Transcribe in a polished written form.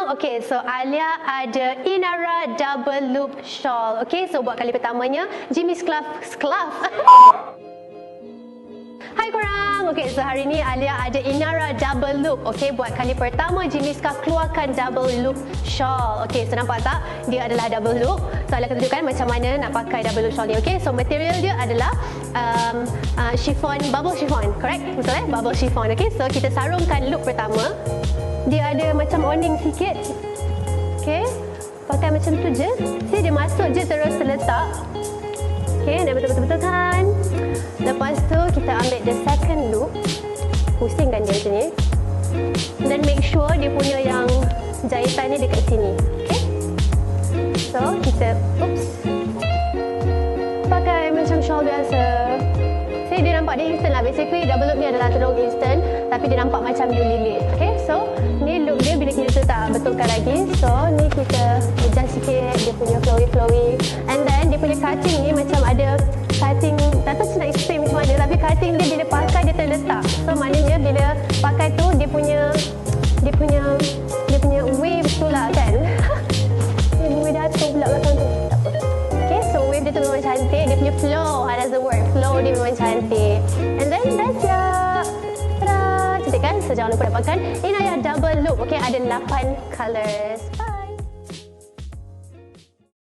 Okay, so Alia ada Inara double loop shawl. Okay, so buat kali pertamanya, Jimmyscarves. Hai korang. Okay, so hari ni Alia ada Inara double loop. Okay, buat kali pertama Jimmyscarves keluarkan double loop shawl. Okay, so nampak tak? Dia adalah double loop. So Alia akan tunjukkan macam mana nak pakai double loop shawl ni. Okay, so material dia adalah chiffon, bubble chiffon. Correct? Betul Bubble chiffon. Okay, so kita sarungkan loop pertama. Dia ada macam awning sikit. Okay, pakai macam tu je. See, dia masuk je terus terletak. Okay, dah betul-betul kan. Lepas tu kita ambil the second loop, pusingkan dia macam ni, dan make sure dia punya yang jahitan ni dekat sini. Okay, so kita pakai macam shawl biasa. See, dia nampak dia instant lah. Basically double loop ni adalah tudung instant, tapi dia nampak macam you lilit. Okay, so ni loop dia bila kita tak betulkan lagi. So ni kita adjust sikit dia punya flowy, and then dia punya cutting ni macam ada cutting, tak tahu saya nak explain macam mana, tapi cutting dia bila pakai dia terletak. So maknanya bila pakai tu dia punya wave tu lah kan. Wave datuk pula belakang tu. Tak apa. Okay, so wave dia tu memang cantik. Dia punya flow, that's the word. Flow dia memang cantik. And then dah siap. Tada! Cantik kan? So jangan lupa dapatkan Inara double loop. Okay, ada 8 colours. Bye!